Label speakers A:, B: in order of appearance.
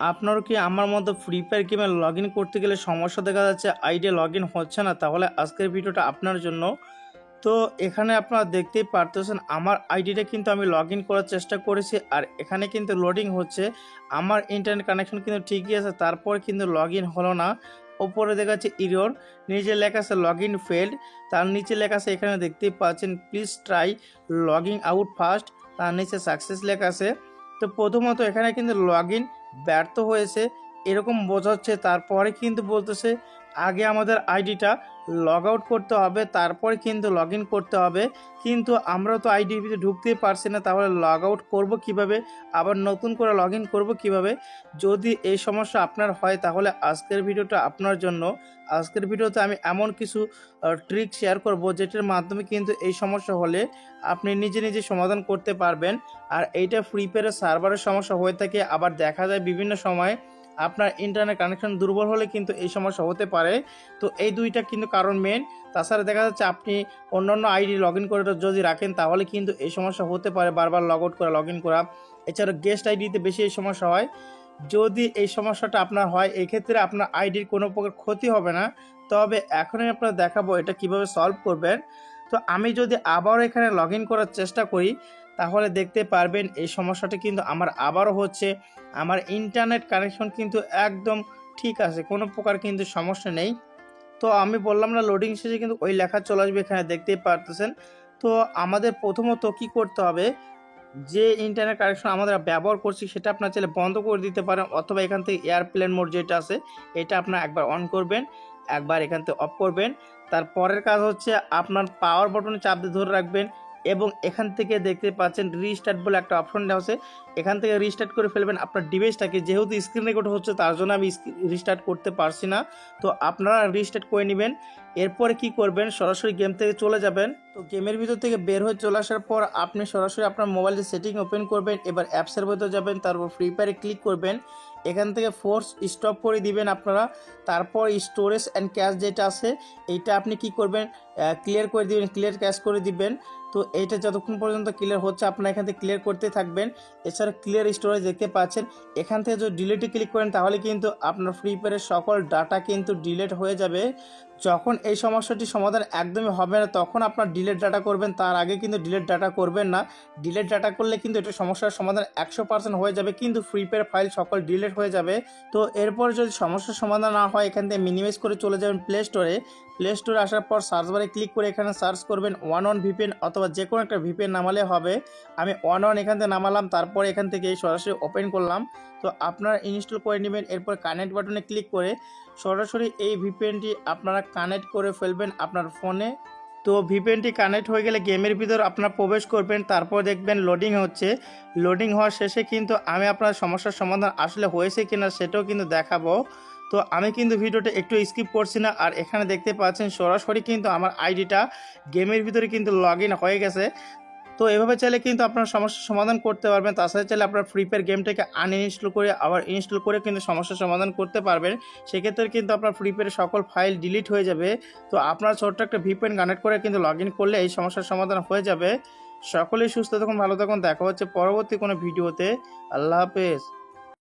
A: আপনারও কি আমার মতো ফ্রি ফায়ার গেমে লগ ইন করতে গেলে সমস্যা দেখা যাচ্ছে, আইডি লগ ইন হচ্ছে না? তাহলে আজকের ভিডিওটা আপনার জন্য। তো এখানে আপনারা দেখতেই পারতেছেন আমার আইডিটা কিন্তু আমি লগ ইন করার চেষ্টা করেছি, আর এখানে কিন্তু লোডিং হচ্ছে। আমার ইন্টারনেট কানেকশন কিন্তু ঠিকই আছে, তারপর কিন্তু লগ ইন হলো না। ওপরে দেখা যাচ্ছে ইরর, নিচে লেখা আছে লগ ইন ফেল্ড, তার নিচে লেখা আছে এখানে দেখতেই পাচ্ছেন please try logging out first, তার নিচে সাকসেস লেখা আছে। তো প্রথমত এখানে কিন্তু লগ ইন ব্যর্থ হয়েছে এরকম বোঝাচ্ছে, তারপরে কিন্তু বলতেছে আগে আমাদের আইডিটা লগ আউট করতে হবে, তারপরে কিন্তু লগ ইন করতে হবে। কিন্তু আমরা তো আইডির ভিতরে ঢুকতেই পারছি না, তাহলে লগ আউট করবো কীভাবে, আবার নতুন করে লগ ইন করবো কীভাবে? যদি এই সমস্যা আপনার হয় তাহলে আজকের ভিডিওটা আপনার জন্য। আজকের ভিডিওতে আমি এমন কিছু ট্রিক শেয়ার করব যেটার মাধ্যমে কিন্তু এই সমস্যা হলে আপনি নিজে নিজে সমাধান করতে পারবেন। আর এইটা ফ্রি ফায়ারের সার্ভারের সমস্যা হয়ে থাকে, আবার দেখা যায় বিভিন্ন সময় আপনার ইন্টারনেট কানেকশন দুর্বল হলে কিন্তু এই সমস্যা হতে পারে। তো এই দুইটা কিন্তু কারণ মেন। তাছাড়া দেখা যাচ্ছে আপনি অন্যান্য আইডি লগ ইন করে যদি রাখেন তাহলে কিন্তু এই সমস্যা হতে পারে, বারবার লগ আউট করা লগ ইন করা। এছাড়া গেস্ট আইডিতে বেশি এই সমস্যা হয়। যদি এই সমস্যাটা আপনার হয় এক্ষেত্রে আপনার আইডির কোনো প্রকার ক্ষতি হবে না, তবে এখনই আপনারা দেখাবো এটা কিভাবে সলভ করবেন। তো আমি যদি আবারও এখানে লগ ইন করার চেষ্টা করি তাহলে দেখতে পারবেন এই সমস্যাটা কিন্তু আমার আবারও হচ্ছে। আমার ইন্টারনেট কানেকশন কিন্তু একদম ঠিক আছে, কোনো প্রকার কিন্তু সমস্যা নেই। তো আমি বললাম না, লোডিং শেষে কিন্তু ওই লেখা চলে আসবে, এখানে দেখতেই পারতেছেন। তো আমাদের প্রথমত কি করতে হবে, যে ইন্টারনেট কানেকশন আমাদের ব্যবহার করছি সেটা আপনার চাইলে বন্ধ করে দিতে পারেন, অথবা এখান থেকে এয়ারপ্লেন মোড যেটা আছে এটা আপনার একবার অন করবেন, একবার এখান থেকে অফ করবেন। তারপরের কাজ হচ্ছে আপনার পাওয়ার বাটনে চাপ দিয়ে ধরে রাখবেন, এবং এখান থেকে দেখতে পাচ্ছেন রিস্টার্ট বলে একটা অপশন দেওয়া আছে, এখান থেকে রিস্টার্ট করে ফেলবেন আপনার ডিভাইসটাকে। যেহেতু স্ক্রিন রেকর্ড হচ্ছে তার জন্য আমি রিস্টার্ট করতে পারছি না, তো আপনারা রিস্টার্ট করে নেবেন। এরপরে কি করবেন, সরাসরি গেম থেকে চলে যাবেন। তো গেমের ভিতর থেকে বের হয়ে চলে আসার পর আপনি সরাসরি আপনার মোবাইলের সেটিং ওপেন করবেন, এবার অ্যাপসের ভিতরে যাবেন, তারপর ফ্রি ফায়ারে ক্লিক করবেন, এখান থেকে ফোর্স স্টপ করে দিবেন আপনারা। তারপর স্টোরেজ অ্যান্ড ক্যাশ যেটা আছে এইটা আপনি কি করবেন, ক্লিয়ার করে দিবেন, ক্লিয়ার ক্যাশ করে দিবেন। তো এইটা যতক্ষণ পর্যন্ত ক্লিয়ার হচ্ছে আপনারা এখান থেকে ক্লিয়ার করতে থাকবেন। এছাড়া ক্লিয়ার স্টোরেজ দেখতে পাচ্ছেন, এখান থেকে যদি ডিলিটে ক্লিক করেন তাহলে কিন্তু আপনার ফ্রি ফায়ারের সকল ডাটা কিন্তু ডিলিট হয়ে যাবে। যখন এই সমস্যাটি সমাধান একদমই হবে না তখন আপনার ডিলিট ডাটা করবেন, তার আগে কিন্তু ডিলিট ডাটা করবেন না। ডিলিট ডাটা করলে কিন্তু এটা সমস্যার সমাধান 100% হয়ে যাবে, কিন্তু ফ্রি ফায়ার ফাইল সকল ডিলিট হয়ে যাবে। তো এরপর যদি সমস্যার সমাধান না হয় এখান থেকে মিনিমাইজ করে চলে যাবেন প্লে স্টোরে। প্লে স্টোরে আসার পর সার্চ বারে ক্লিক করে এখানে সার্চ করবেন ওয়ান ভিপিএন, অথবা যে কোনো একটা ভিপিএন নামালে হবে। আমি ওয়ান এখান থেকে নামালাম, তারপর এখান থেকে সরাসরি ওপেন করলাম। তো আপনারা ইনস্টল করে নেবেন, এরপর কানেক্ট বাটনে ক্লিক করে সরাসরি এই ভিপিএনটি আপনারা কানেক্ট করে ফেলবেন আপনার ফোনে। তো ভিপিএনটি কানেক্ট হয়ে গেলে গেমের ভিতর আপনারা প্রবেশ করবেন, তারপর দেখবেন লোডিং হচ্ছে। লোডিং হওয়ার শেষে কিন্তু আমি আপনার সমস্যার সমাধান আসলে হয়েছে কিনা সেটাও কিন্তু দেখাবো। তো আমি কিন্তু ভিডিওটা একটু স্কিপ করছি না, আর এখানে দেখতে পাচ্ছেন সরাসরি কিন্তু আমার আইডিটা গেমের ভিতরে কিন্তু লগ ইন হয়ে গেছে। তো এভাবে চাইলে কিন্তু আপনার সমস্যার সমাধান করতে পারবেন। তাছাড়া চাইলে আপনার ফ্রি ফায়ার গেমটাকে আনইনস্টল করে আবার ইনস্টল করে কিন্তু সমস্যার সমাধান করতে পারবেন। সেক্ষেত্রে কিন্তু আপনার ফ্রি ফায়ারের সকল ফাইল ডিলিট হয়ে যাবে। তো আপনার ছোট্ট একটা ভিপিএন কানেক্ট করে কিন্তু লগ ইন করলে এই সমস্যার সমাধান হয়ে যাবে। সকলেই সুস্থ থাকুন, ভালো থাকুন, দেখা হচ্ছে পরবর্তী কোনো ভিডিওতে। আল্লাহ হাফেজ।